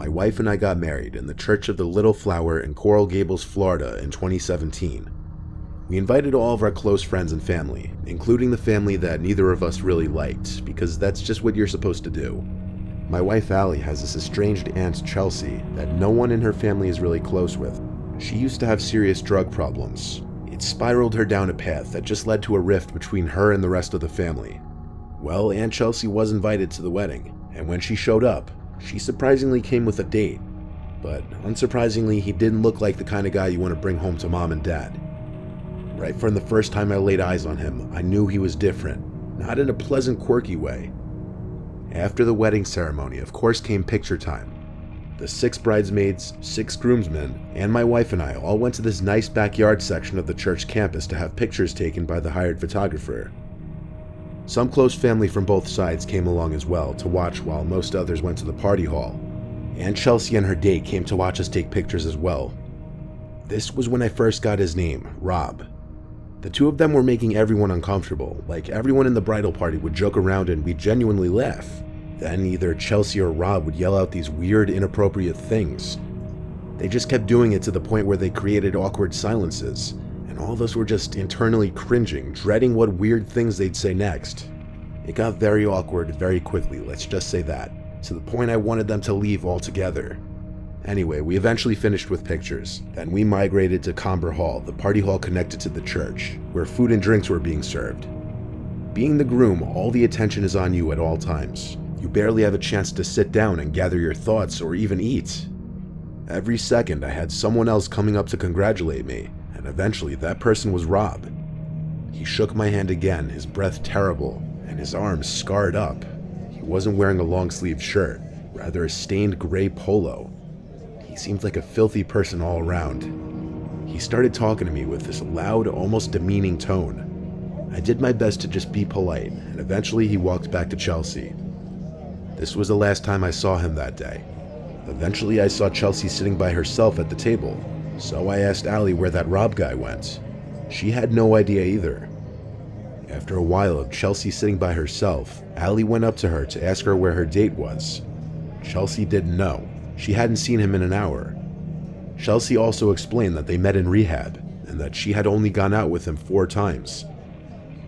my wife and I got married in the Church of the Little Flower in Coral Gables, Florida in 2017. We invited all of our close friends and family, including the family that neither of us really liked, because that's just what you're supposed to do. My wife Allie has this estranged aunt Chelsea that no one in her family is really close with. She used to have serious drug problems. It spiraled her down a path that just led to a rift between her and the rest of the family. Well, Aunt Chelsea was invited to the wedding, and when she showed up, she surprisingly came with a date. But unsurprisingly, he didn't look like the kind of guy you want to bring home to mom and dad. Right from the first time I laid eyes on him, I knew he was different, not in a pleasant, quirky way. After the wedding ceremony, of course, came picture time. The 6 bridesmaids, 6 groomsmen, and my wife and I all went to this nice backyard section of the church campus to have pictures taken by the hired photographer. Some close family from both sides came along as well to watch while most others went to the party hall. Aunt Chelsea and her date came to watch us take pictures as well. This was when I first got his name, Rob. The two of them were making everyone uncomfortable, like everyone in the bridal party would joke around and we'd genuinely laugh. Then either Chelsea or Rob would yell out these weird, inappropriate things. They just kept doing it to the point where they created awkward silences, and all of us were just internally cringing, dreading what weird things they'd say next. It got very awkward very quickly, let's just say that, to the point I wanted them to leave altogether. Anyway, we eventually finished with pictures. Then we migrated to Comber Hall, the party hall connected to the church, where food and drinks were being served. Being the groom, all the attention is on you at all times. You barely have a chance to sit down and gather your thoughts or even eat. Every second I had someone else coming up to congratulate me, and eventually that person was Rob. He shook my hand again, his breath terrible, and his arms scarred up. He wasn't wearing a long-sleeved shirt, rather a stained gray polo. He seemed like a filthy person all around. He started talking to me with this loud, almost demeaning tone. I did my best to just be polite, and eventually he walked back to Chelsea. This was the last time I saw him that day. Eventually I saw Chelsea sitting by herself at the table, so I asked Allie where that Rob guy went. She had no idea either. After a while of Chelsea sitting by herself, Allie went up to her to ask her where her date was. Chelsea didn't know. She hadn't seen him in an hour. Chelsea also explained that they met in rehab, and that she had only gone out with him 4 times.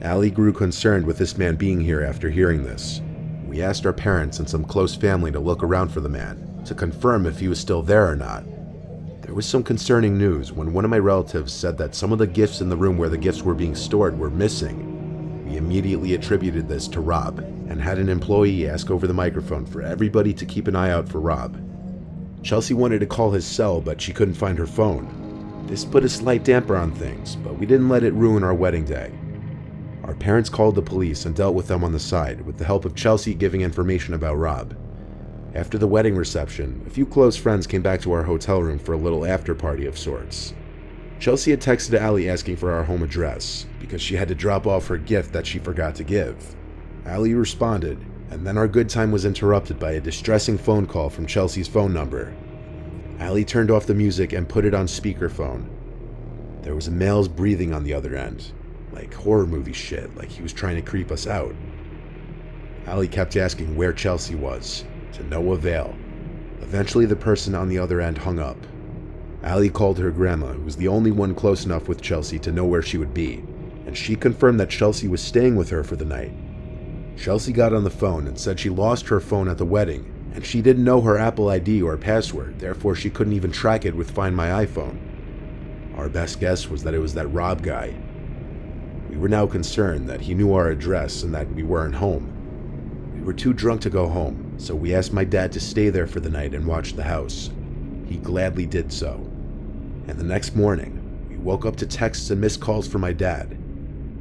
Allie grew concerned with this man being here after hearing this. We asked our parents and some close family to look around for the man, to confirm if he was still there or not. There was some concerning news when one of my relatives said that some of the gifts in the room where the gifts were being stored were missing. We immediately attributed this to Rob, and had an employee ask over the microphone for everybody to keep an eye out for Rob. Chelsea wanted to call his cell, but she couldn't find her phone. This put a slight damper on things, but we didn't let it ruin our wedding day. Our parents called the police and dealt with them on the side, with the help of Chelsea giving information about Rob. After the wedding reception, a few close friends came back to our hotel room for a little after-party of sorts. Chelsea had texted Allie asking for our home address, because she had to drop off her gift that she forgot to give. Allie responded, and then our good time was interrupted by a distressing phone call from Chelsea's phone number. Allie turned off the music and put it on speakerphone. There was a male's breathing on the other end, like horror movie shit, like he was trying to creep us out. Allie kept asking where Chelsea was, to no avail. Eventually the person on the other end hung up. Allie called her grandma, who was the only one close enough with Chelsea to know where she would be, and she confirmed that Chelsea was staying with her for the night. Chelsea got on the phone and said she lost her phone at the wedding, and she didn't know her Apple ID or password, therefore she couldn't even track it with Find My iPhone. Our best guess was that it was that Rob guy. We were now concerned that he knew our address and that we weren't home. We were too drunk to go home, so we asked my dad to stay there for the night and watch the house. He gladly did so. And the next morning, we woke up to texts and missed calls from my dad.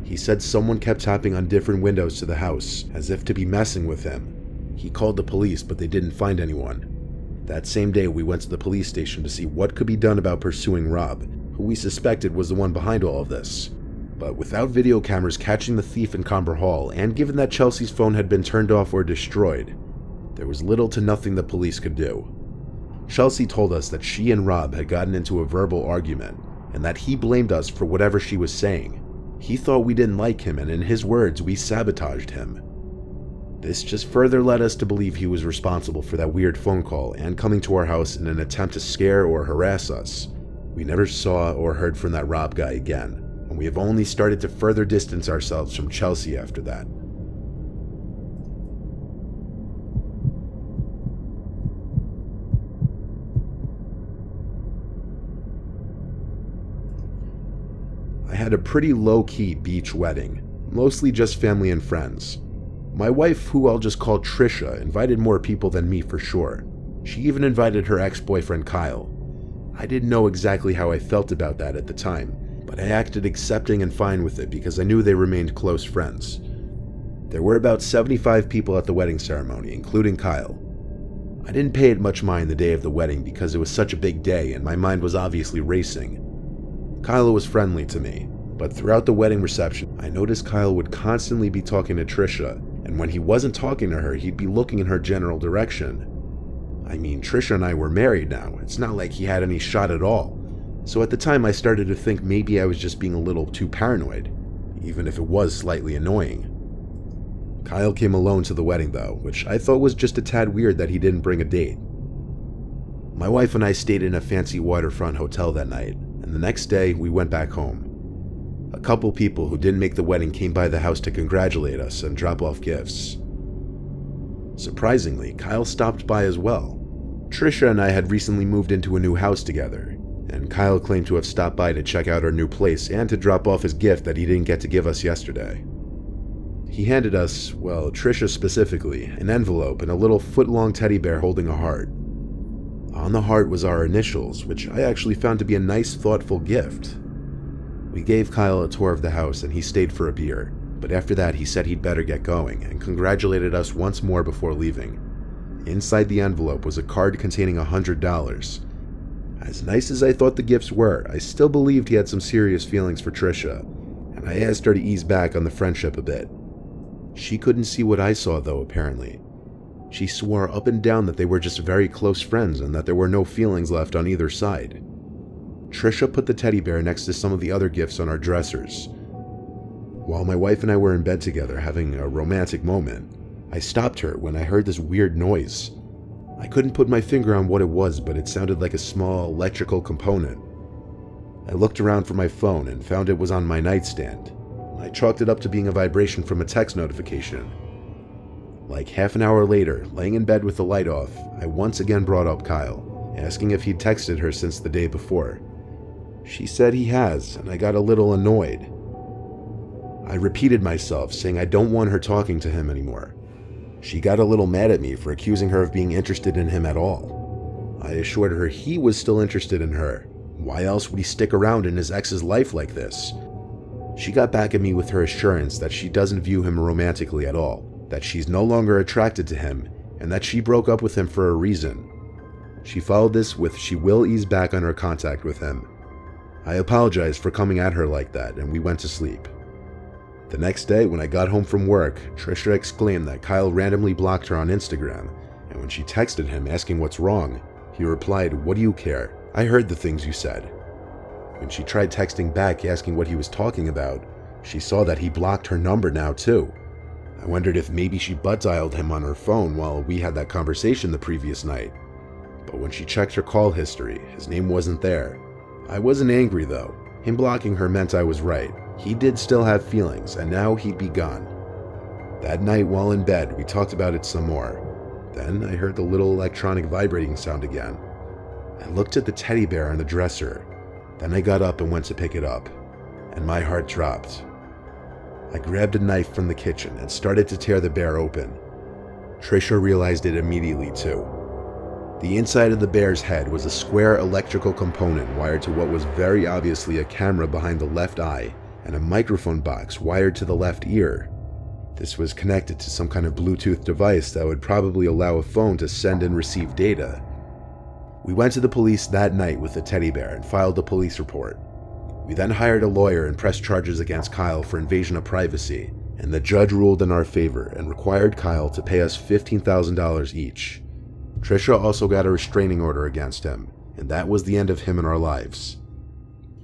He said someone kept tapping on different windows to the house, as if to be messing with him. He called the police, but they didn't find anyone. That same day, we went to the police station to see what could be done about pursuing Rob, who we suspected was the one behind all of this. But without video cameras catching the thief in Comber Hall, and given that Chelsea's phone had been turned off or destroyed, there was little to nothing the police could do. Chelsea told us that she and Rob had gotten into a verbal argument, and that he blamed us for whatever she was saying. He thought we didn't like him, and in his words, we sabotaged him. This just further led us to believe he was responsible for that weird phone call and coming to our house in an attempt to scare or harass us. We never saw or heard from that Rob guy again, and we have only started to further distance ourselves from Chelsea after that. I had a pretty low-key beach wedding, mostly just family and friends. My wife, who I'll just call Trisha, invited more people than me for sure. She even invited her ex-boyfriend Kyle. I didn't know exactly how I felt about that at the time, but I acted accepting and fine with it because I knew they remained close friends. There were about 75 people at the wedding ceremony, including Kyle. I didn't pay it much mind the day of the wedding because it was such a big day and my mind was obviously racing. Kyle was friendly to me, but throughout the wedding reception, I noticed Kyle would constantly be talking to Trisha, and when he wasn't talking to her, he'd be looking in her general direction. I mean, Trisha and I were married now. It's not like he had any shot at all. So at the time, I started to think maybe I was just being a little too paranoid, even if it was slightly annoying. Kyle came alone to the wedding though, which I thought was just a tad weird that he didn't bring a date. My wife and I stayed in a fancy waterfront hotel that night, and the next day we went back home. A couple people who didn't make the wedding came by the house to congratulate us and drop off gifts. Surprisingly, Kyle stopped by as well. Trisha and I had recently moved into a new house together, and Kyle claimed to have stopped by to check out our new place and to drop off his gift that he didn't get to give us yesterday. He handed us, well, Trisha specifically, an envelope and a little foot-long teddy bear holding a heart. On the heart was our initials, which I actually found to be a nice, thoughtful gift. We gave Kyle a tour of the house and he stayed for a beer, but after that he said he'd better get going and congratulated us once more before leaving. Inside the envelope was a card containing $100. As nice as I thought the gifts were, I still believed he had some serious feelings for Trisha, and I asked her to ease back on the friendship a bit. She couldn't see what I saw though, apparently. She swore up and down that they were just very close friends and that there were no feelings left on either side. Trisha put the teddy bear next to some of the other gifts on our dressers. While my wife and I were in bed together having a romantic moment, I stopped her when I heard this weird noise. I couldn't put my finger on what it was, but it sounded like a small electrical component. I looked around for my phone and found it was on my nightstand. I chalked it up to being a vibration from a text notification. Like half an hour later, laying in bed with the light off, I once again brought up Kyle, asking if he'd texted her since the day before. She said he has, and I got a little annoyed. I repeated myself, saying I don't want her talking to him anymore. She got a little mad at me for accusing her of being interested in him at all. I assured her he was still interested in her. Why else would he stick around in his ex's life like this? She got back at me with her assurance that she doesn't view him romantically at all, that she's no longer attracted to him, and that she broke up with him for a reason. She followed this with she will ease back on her contact with him. I apologized for coming at her like that, and we went to sleep. The next day, when I got home from work, Trisha exclaimed that Kyle randomly blocked her on Instagram, and when she texted him asking what's wrong, he replied, "What do you care? I heard the things you said." When she tried texting back asking what he was talking about, she saw that he blocked her number now too. I wondered if maybe she butt-dialed him on her phone while we had that conversation the previous night. But when she checked her call history, his name wasn't there. I wasn't angry though. Him blocking her meant I was right. He did still have feelings, and now he'd be gone. That night while in bed, we talked about it some more. Then I heard the little electronic vibrating sound again. I looked at the teddy bear on the dresser. Then I got up and went to pick it up, and my heart dropped. I grabbed a knife from the kitchen and started to tear the bear open. Trisha realized it immediately too. The inside of the bear's head was a square electrical component wired to what was very obviously a camera behind the left eye and a microphone box wired to the left ear. This was connected to some kind of Bluetooth device that would probably allow a phone to send and receive data. We went to the police that night with the teddy bear and filed a police report. We then hired a lawyer and pressed charges against Kyle for invasion of privacy, and the judge ruled in our favor and required Kyle to pay us $15,000 each. Trisha also got a restraining order against him, and that was the end of him in our lives.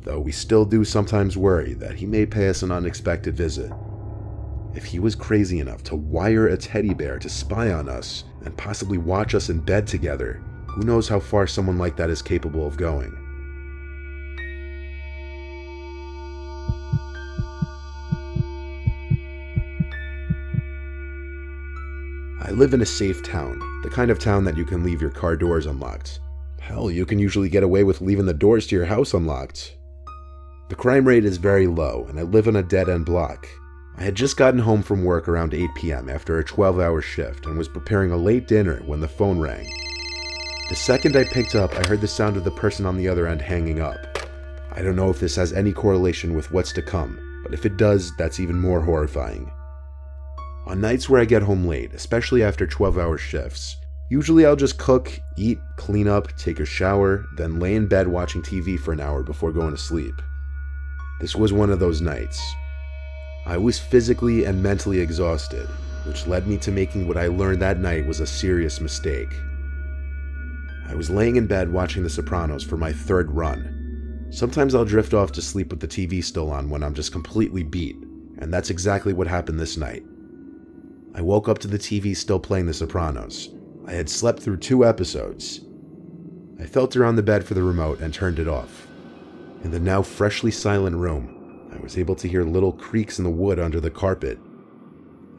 Though we still do sometimes worry that he may pay us an unexpected visit. If he was crazy enough to wire a teddy bear to spy on us and possibly watch us in bed together, who knows how far someone like that is capable of going. I live in a safe town, the kind of town that you can leave your car doors unlocked. Hell, you can usually get away with leaving the doors to your house unlocked. The crime rate is very low, and I live on a dead-end block. I had just gotten home from work around 8 p.m. after a 12-hour shift and was preparing a late dinner when the phone rang. The second I picked up, I heard the sound of the person on the other end hanging up. I don't know if this has any correlation with what's to come, but if it does, that's even more horrifying. On nights where I get home late, especially after 12-hour shifts, usually I'll just cook, eat, clean up, take a shower, then lay in bed watching TV for an hour before going to sleep. This was one of those nights. I was physically and mentally exhausted, which led me to making what I learned that night was a serious mistake. I was laying in bed watching The Sopranos for my third run. Sometimes I'll drift off to sleep with the TV still on when I'm just completely beat, and that's exactly what happened this night. I woke up to the TV still playing The Sopranos. I had slept through 2 episodes. I felt around the bed for the remote and turned it off. In the now freshly silent room, I was able to hear little creaks in the wood under the carpet.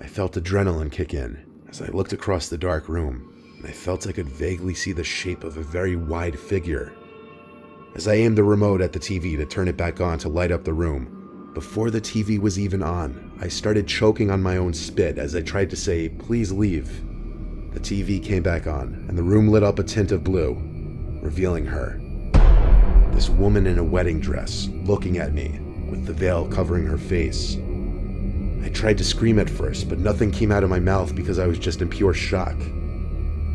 I felt adrenaline kick in as I looked across the dark room, and I felt I could vaguely see the shape of a very wide figure. As I aimed the remote at the TV to turn it back on to light up the room, before the TV was even on, I started choking on my own spit as I tried to say, "Please leave." The TV came back on, and the room lit up a tint of blue, revealing her. This woman in a wedding dress, looking at me, with the veil covering her face. I tried to scream at first, but nothing came out of my mouth because I was just in pure shock.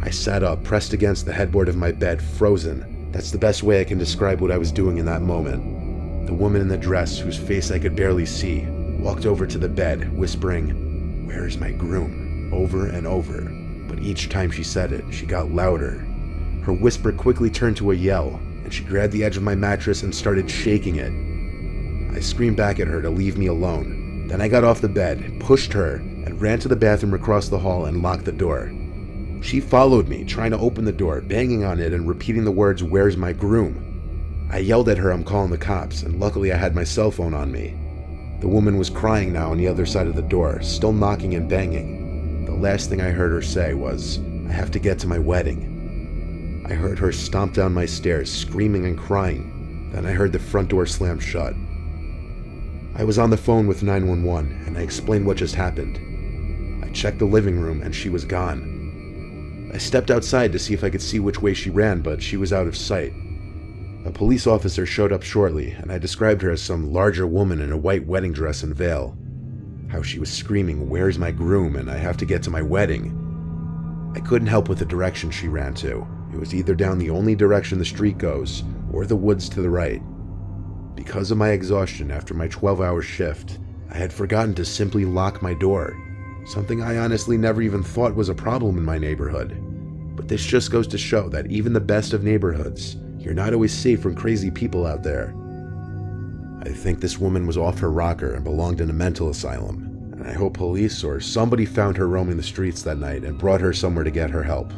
I sat up, pressed against the headboard of my bed, frozen. That's the best way I can describe what I was doing in that moment. The woman in the dress, whose face I could barely see, walked over to the bed, whispering, "Where is my groom?" over and over, but each time she said it, she got louder. Her whisper quickly turned to a yell, and she grabbed the edge of my mattress and started shaking it. I screamed back at her to leave me alone. Then I got off the bed, pushed her, and ran to the bathroom across the hall and locked the door. She followed me, trying to open the door, banging on it and repeating the words, "Where's my groom?" I yelled at her I'm calling the cops, and luckily I had my cell phone on me. The woman was crying now on the other side of the door, still knocking and banging. The last thing I heard her say was, "I have to get to my wedding." I heard her stomp down my stairs, screaming and crying. Then I heard the front door slam shut. I was on the phone with 911, and I explained what just happened. I checked the living room, and she was gone. I stepped outside to see if I could see which way she ran, but she was out of sight. A police officer showed up shortly, and I described her as some larger woman in a white wedding dress and veil. How she was screaming, "Where's my groom?" and "I have to get to my wedding." I couldn't help with the direction she ran to. It was either down the only direction the street goes, or the woods to the right. Because of my exhaustion after my 12-hour shift, I had forgotten to simply lock my door, something I honestly never even thought was a problem in my neighborhood. But this just goes to show that even the best of neighborhoods, you're not always safe from crazy people out there. I think this woman was off her rocker and belonged in a mental asylum, and I hope police or somebody found her roaming the streets that night and brought her somewhere to get her help.